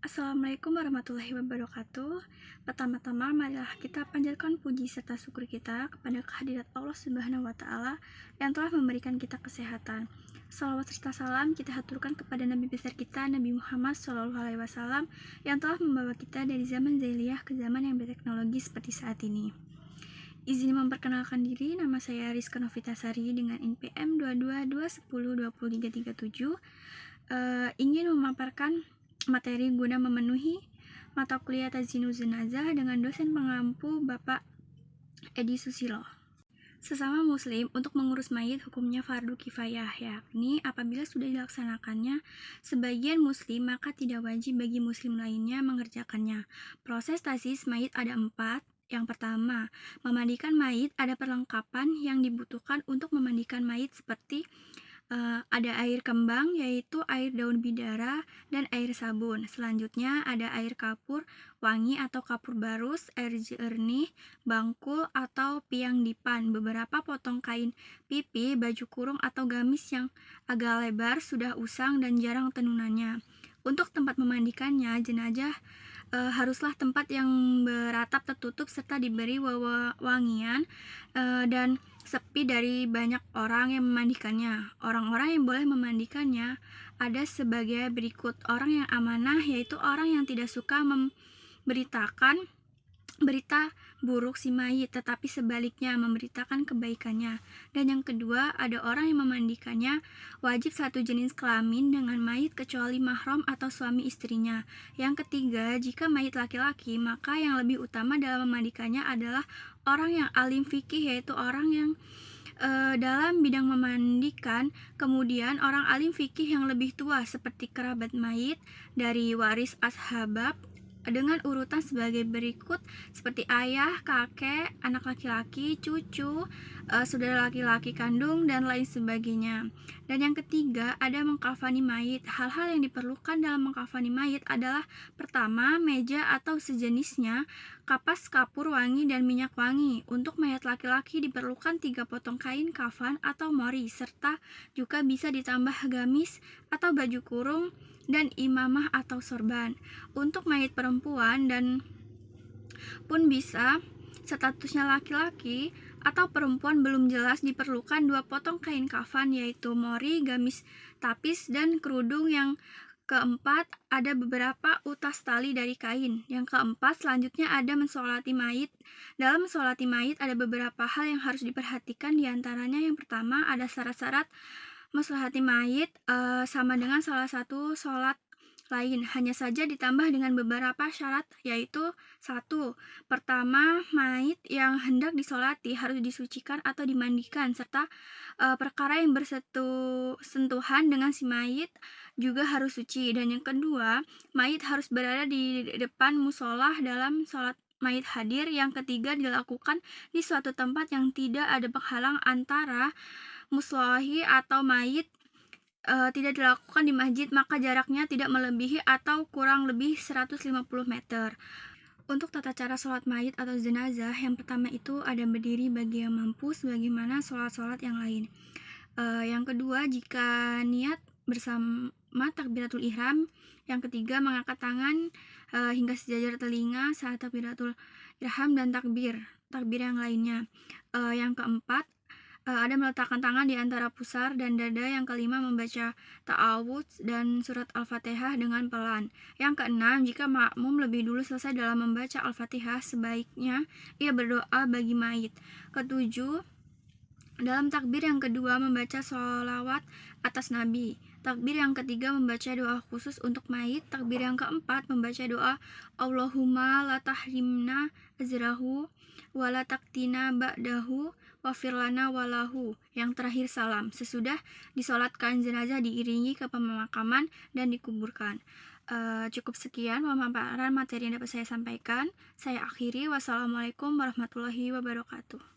Assalamualaikum warahmatullahi wabarakatuh. Pertama-tama marilah kita panjatkan puji serta syukur kita kepada kehadirat Allah Subhanahu wa taala yang telah memberikan kita kesehatan. Salawat serta salam kita haturkan kepada Nabi besar kita Nabi Muhammad SAW yang telah membawa kita dari zaman jahiliyah ke zaman yang berteknologi seperti saat ini. Izin memperkenalkan diri, nama saya Rizka Novitasari dengan NPM 2221020337. Ingin memaparkan materi guna memenuhi mata kuliah Tazinuz Jenazah dengan dosen pengampu Bapak Edi Susilo. Sesama muslim untuk mengurus mayit hukumnya fardu kifayah, yakni apabila sudah dilaksanakannya sebagian muslim maka tidak wajib bagi muslim lainnya mengerjakannya. Proses tasis mayit ada 4. Yang pertama, memandikan mayit. Ada perlengkapan yang dibutuhkan untuk memandikan mayit seperti ada air kembang, yaitu air daun bidara dan air sabun. Selanjutnya ada air kapur wangi atau kapur barus, air jernih, bangkul atau piang dipan, beberapa potong kain pipi, baju kurung atau gamis yang agak lebar, sudah usang dan jarang tenunannya. Untuk tempat memandikannya, jenazah haruslah tempat yang beratap tertutup serta diberi wangian dan sepi dari banyak orang yang memandikannya. Orang-orang yang boleh memandikannya ada sebagai berikut. Orang yang amanah, yaitu orang yang tidak suka memberitakan berita buruk si mayit, tetapi sebaliknya memberitakan kebaikannya. Dan yang kedua, ada orang yang memandikannya wajib satu jenis kelamin dengan mayit kecuali mahram atau suami istrinya. Yang ketiga, jika mayit laki-laki, maka yang lebih utama dalam memandikannya adalah orang yang alim fikih, yaitu orang yang dalam bidang memandikan. Kemudian orang alim fikih yang lebih tua seperti kerabat mayit dari waris ashabab dengan urutan sebagai berikut seperti ayah, kakek, anak laki-laki, cucu, saudara laki-laki kandung, dan lain sebagainya. Dan yang ketiga, ada mengkafani mayit. Hal-hal yang diperlukan dalam mengkafani mayit adalah pertama, meja atau sejenisnya, kapas kapur wangi dan minyak wangi. Untuk mayat laki-laki diperlukan 3 potong kain kafan atau mori, serta juga bisa ditambah gamis atau baju kurung dan imamah atau sorban. Untuk mayit perempuan dan pun bisa statusnya laki-laki atau perempuan belum jelas, diperlukan 2 potong kain kafan, yaitu mori, gamis tapis, dan kerudung. Yang keempat, ada beberapa utas tali dari kain. Yang keempat, selanjutnya ada mensolati mayit. Dalam mensolati mayit ada beberapa hal yang harus diperhatikan, diantaranya yang pertama ada syarat-syarat mensolati mayit sama dengan salah satu sholat lain, hanya saja ditambah dengan beberapa syarat, yaitu 1. Pertama, mayit yang hendak disolati harus disucikan atau dimandikan, serta perkara yang bersentuhan dengan si mayit juga harus suci. Dan yang kedua, mayit harus berada di depan musolah dalam sholat mayit hadir. Yang ketiga, dilakukan di suatu tempat yang tidak ada penghalang antara muslahi atau mayit. Tidak dilakukan di masjid, maka jaraknya tidak melebihi atau kurang lebih 150 meter. Untuk tata cara sholat mayit atau jenazah, yang pertama itu ada berdiri bagi yang mampu, sebagaimana sholat-sholat yang lain. Yang kedua, jika niat bersama takbiratul ihram. Yang ketiga, mengangkat tangan hingga sejajar telinga saat takbiratul ihram dan takbir yang lainnya. Yang keempat, ada meletakkan tangan di antara pusar dan dada. Yang kelima, membaca ta'awudz dan surat Al-Fatihah dengan pelan. Yang keenam, jika makmum lebih dulu selesai dalam membaca Al-Fatihah, sebaiknya ia berdoa bagi mayit. Ketujuh, dalam takbir yang kedua membaca sholawat atas Nabi. Takbir yang ketiga membaca doa khusus untuk mayit. Takbir yang keempat membaca doa Allahumma la tahrimna azrahu wa la taktina ba'dahu wafir lana walahu. Yang terakhir salam. Sesudah disolatkan jenazah diiringi ke pemakaman dan dikuburkan. Cukup sekian pemaparan materi yang dapat saya sampaikan. Saya akhiri. Wassalamualaikum warahmatullahi wabarakatuh.